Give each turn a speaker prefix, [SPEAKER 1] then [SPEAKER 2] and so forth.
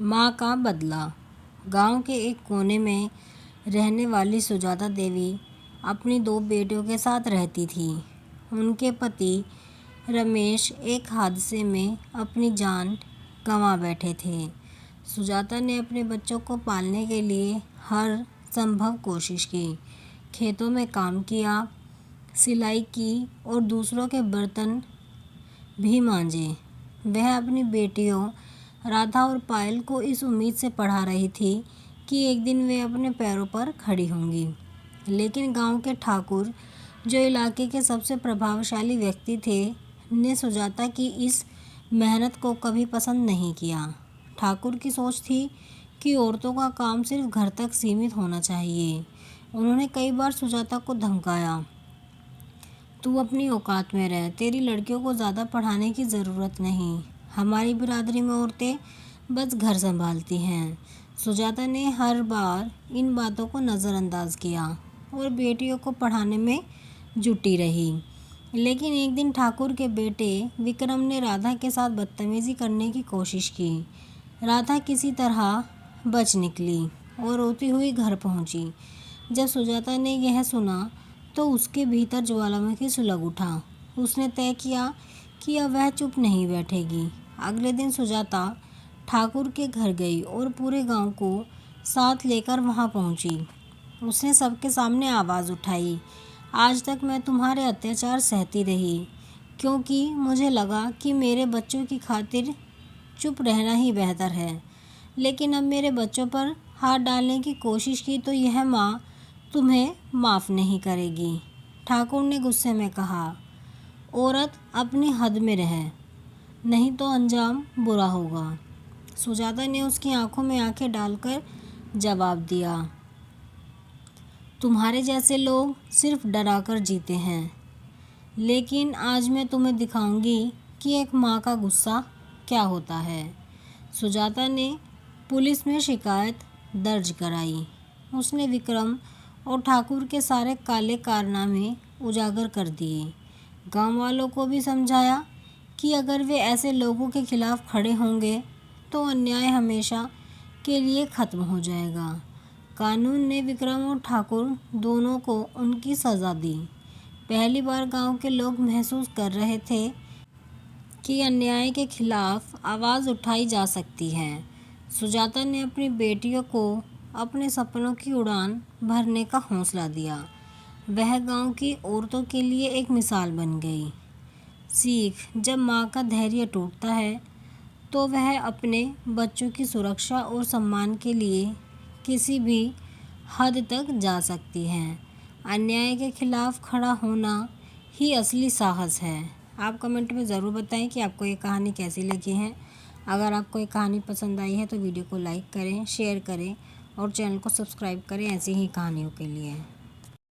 [SPEAKER 1] माँ का बदला। गांव के एक कोने में रहने वाली सुजाता देवी अपनी 2 बेटियों के साथ रहती थी। उनके पति रमेश एक हादसे में अपनी जान गंवा बैठे थे। सुजाता ने अपने बच्चों को पालने के लिए हर संभव कोशिश की। खेतों में काम किया, सिलाई की और दूसरों के बर्तन भी मांजे। वह अपनी बेटियों राधा और पायल को इस उम्मीद से पढ़ा रही थी कि एक दिन वे अपने पैरों पर खड़ी होंगी। लेकिन गांव के ठाकुर, जो इलाके के सबसे प्रभावशाली व्यक्ति थे, ने सुजाता की इस मेहनत को कभी पसंद नहीं किया। ठाकुर की सोच थी कि औरतों का काम सिर्फ घर तक सीमित होना चाहिए। उन्होंने कई बार सुजाता को धमकाया, तू अपनी औकात में रह, तेरी लड़कियों को ज़्यादा पढ़ाने की ज़रूरत नहीं। हमारी बिरादरी में औरतें बस घर संभालती हैं। सुजाता ने हर बार इन बातों को नज़रअंदाज किया और बेटियों को पढ़ाने में जुटी रही। लेकिन एक दिन ठाकुर के बेटे विक्रम ने राधा के साथ बदतमीज़ी करने की कोशिश की। राधा किसी तरह बच निकली और रोती हुई घर पहुंची। जब सुजाता ने यह सुना तो उसके भीतर ज्वालामुखी सुलग उठा। उसने तय किया कि अब वह चुप नहीं बैठेगी। अगले दिन सुजाता ठाकुर के घर गई और पूरे गांव को साथ लेकर वहां पहुंची। उसने सबके सामने आवाज़ उठाई, आज तक मैं तुम्हारे अत्याचार सहती रही, क्योंकि मुझे लगा कि मेरे बच्चों की खातिर चुप रहना ही बेहतर है। लेकिन अब मेरे बच्चों पर हाथ डालने की कोशिश की तो यह माँ तुम्हें माफ़ नहीं करेगी। ठाकुर ने गुस्से में कहा, औरत अपनी हद में रहे, नहीं तो अंजाम बुरा होगा। सुजाता ने उसकी आंखों में आंखें डालकर जवाब दिया, तुम्हारे जैसे लोग सिर्फ डराकर जीते हैं, लेकिन आज मैं तुम्हें दिखाऊंगी कि एक माँ का गुस्सा क्या होता है। सुजाता ने पुलिस में शिकायत दर्ज कराई। उसने विक्रम और ठाकुर के सारे काले कारनामे उजागर कर दिए। गांव वालों को भी समझाया कि अगर वे ऐसे लोगों के खिलाफ खड़े होंगे तो अन्याय हमेशा के लिए ख़त्म हो जाएगा। कानून ने विक्रम और ठाकुर दोनों को उनकी सज़ा दी। पहली बार गांव के लोग महसूस कर रहे थे कि अन्याय के खिलाफ आवाज़ उठाई जा सकती है। सुजाता ने अपनी बेटियों को अपने सपनों की उड़ान भरने का हौसला दिया। वह गांव की औरतों के लिए एक मिसाल बन गई। सीख, जब माँ का धैर्य टूटता है तो वह अपने बच्चों की सुरक्षा और सम्मान के लिए किसी भी हद तक जा सकती है। अन्याय के खिलाफ खड़ा होना ही असली साहस है। आप कमेंट में ज़रूर बताएं कि आपको ये कहानी कैसी लगी है। अगर आपको ये कहानी पसंद आई है तो वीडियो को लाइक करें, शेयर करें और चैनल को सब्सक्राइब करें ऐसी ही कहानियों के लिए।